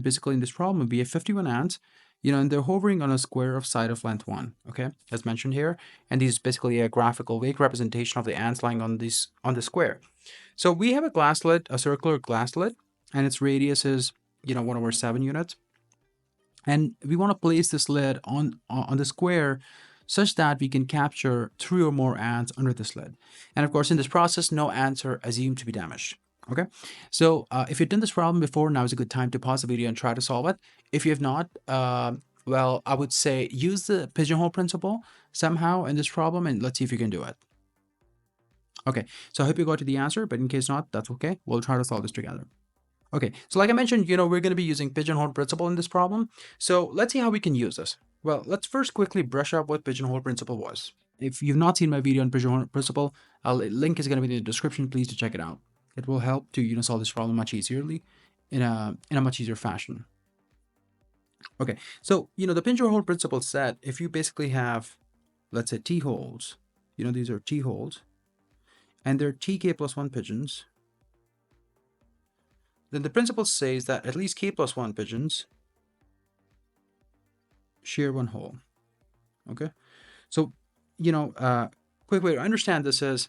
basically in this problem, we have 51 ants, and they're hovering on a square of side of length 1, okay, as mentioned here. And this is basically a graphical vague representation of the ants lying on the square. So we have a glass lid, a circular glass lid, and its radius is, 1/7 units. And we want to place this lid on the square such that we can capture 3 or more ants under this lid. And of course, in this process, no ants are assumed to be damaged. Okay, so if you've done this problem before, now is a good time to pause the video and try to solve it. If you have not, well, I would say use the pigeonhole principle somehow in this problem, and let's see if you can do it. Okay, so I hope you got to the answer, but in case not, that's okay. We'll try to solve this together. Okay, so like I mentioned, we're going to be using pigeonhole principle in this problem. So let's see how we can use this. Well, let's first quickly brush up what pigeonhole principle was. If you've not seen my video on pigeonhole principle, link is going to be in the description. Please to check it out. It will help to solve this problem much easierly, in a much easier fashion. Okay, so the pigeonhole principle said if you basically have, let's say, T holes, these are T holes, and they're TK plus 1 pigeons, then the principle says that at least K plus 1 pigeons share one hole. Okay, so quick way to understand this is,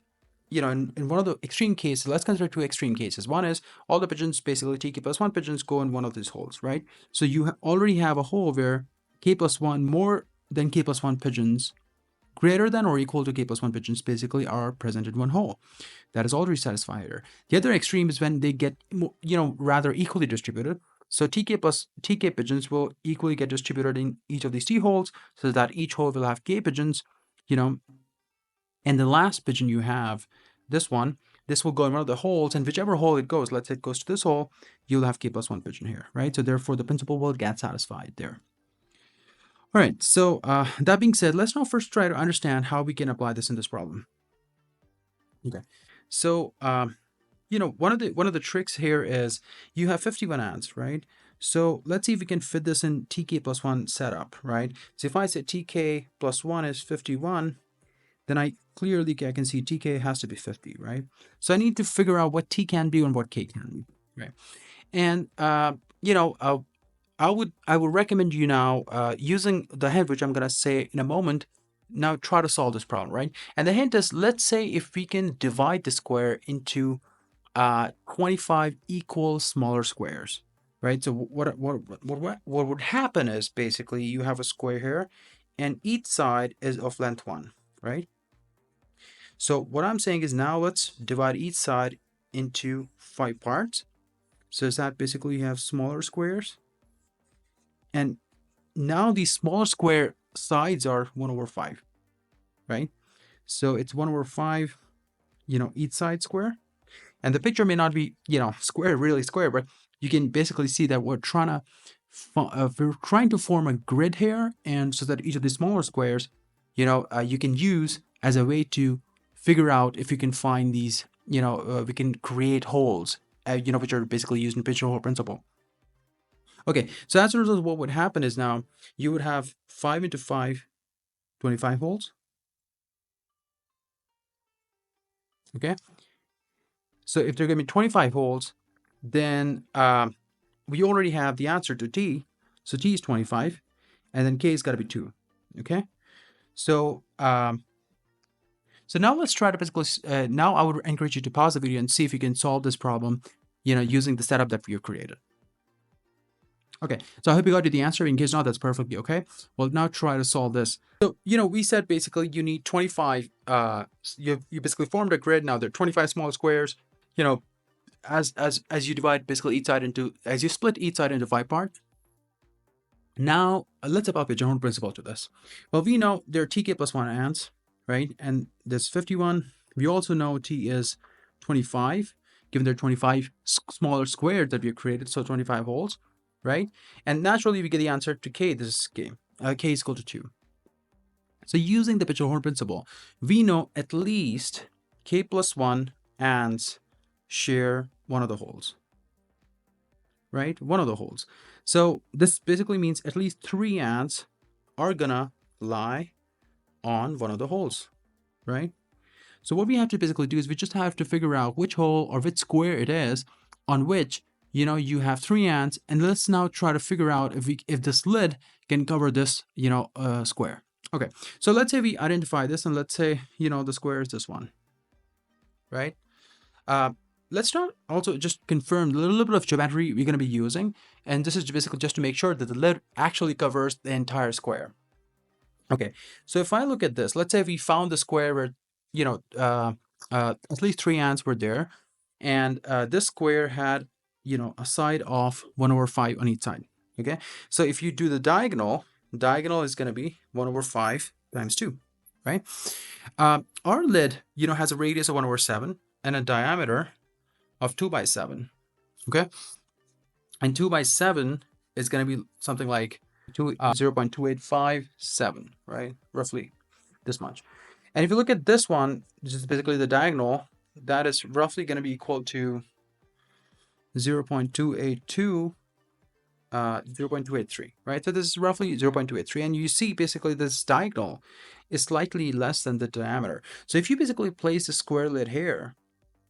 in one of the extreme cases, let's consider 2 extreme cases. One is all the pigeons, basically TK plus 1 pigeons, go in one of these holes, right? So you already have a hole where K plus 1 more than K plus 1 pigeons greater than or equal to K plus 1 pigeons basically are present in one hole. That is already satisfied here. The other extreme is when they get, rather equally distributed. So TK plus TK pigeons will equally get distributed in each of these T holes, so that each hole will have K pigeons, and the last pigeon you have, this will go in one of the holes, and whichever hole it goes, let's say it goes to this hole, you'll have K plus 1 pigeon here, right? So therefore the principle will get satisfied there. All right, so that being said, let's now first try to understand how we can apply this in this problem. Okay, so one of the tricks here is you have 51 ants, right? So let's see if we can fit this in TK plus 1 setup, right? So if I say TK plus 1 is 51, then I can see TK has to be 50, right? So I need to figure out what T can be and what K can be, right? And I would recommend you now using the hint, which I'm gonna say in a moment. Now try to solve this problem, right? And the hint is, let's say if we can divide the square into 25 equal smaller squares, right? So what would happen is basically you have a square here, and each side is of length 1, right? So what I'm saying is now let's divide each side into 5 parts. So is that basically you have smaller squares, and now these smaller square sides are 1/5, right? So it's 1/5, each side square. And the picture may not be, square, really square, but you can basically see that we're trying to form a grid here, and so that each of the smaller squares, you can use as a way to figure out if you can find these, we can create holes, which are basically used in pigeonhole principle. Okay, so as a result, what would happen is now you would have 5 into 5, 25 holes. Okay, so if there are going to be 25 holes, then we already have the answer to T. So T is 25, and then K has got to be 2. Okay, so so now let's try to basically, now I would encourage you to pause the video and see if you can solve this problem, using the setup that we have created. Okay, so I hope you got to the answer. In case not, that's perfectly okay. We'll now try to solve this. So, we said basically you need 25, you basically formed a grid. Now there are 25 small squares, as you divide basically each side into, as you split each side into 5 parts. Now let's apply pigeonhole principle to this. Well, we know there are TK plus 1 ants, right? And there's 51. We also know T is 25, given there are 25 smaller squares that we have created, so 25 holes, right? And naturally we get the answer to K. This is K. K is equal to 2. So using the pigeonhole principle, we know at least K plus 1 ants share one of the holes, right? One of the holes. So this basically means at least 3 ants are gonna lie on one of the holes, right? So what we have to basically do is we just have to figure out which hole or which square it is on which you have 3 ants, and let's now try to figure out if this lid can cover this, square. Okay, so let's say we identify this, and let's say, the square is this one, right? Let's not also just confirm the little bit of geometry we're going to be using, and this is basically just to make sure that the lid actually covers the entire square. Okay, so if I look at this, let's say we found the square where, at least 3 ants were there, and this square had, a side of 1/5 on each side. Okay, so if you do the diagonal is going to be 1/5 times 2, right? Our lid, has a radius of 1/7 and a diameter of 2/7. Okay, and 2/7 is going to be something like 0.2857, right? Roughly this much. And if you look at this one, which is basically the diagonal, that is roughly going to be equal to 0.282, 0.283, right? So this is roughly 0.283, and you see basically this diagonal is slightly less than the diameter. So if you basically place the square lid here,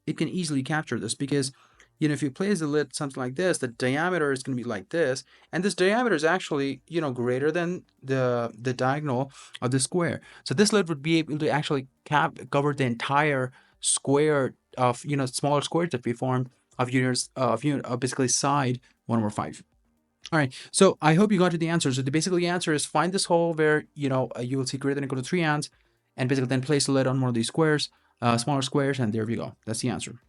it can easily capture this, because if you place the lid something like this, the diameter is going to be like this, and this diameter is actually greater than the diagonal of the square. So this lid would be able to actually cover the entire square of smaller squares that we formed of units of basically side 1/5. All right, so I hope you got to the answer. So the basically answer is find this hole where you will see greater than or equal to 3 ants, and basically then place the lid on one of these squares, smaller squares, and there we go. That's the answer.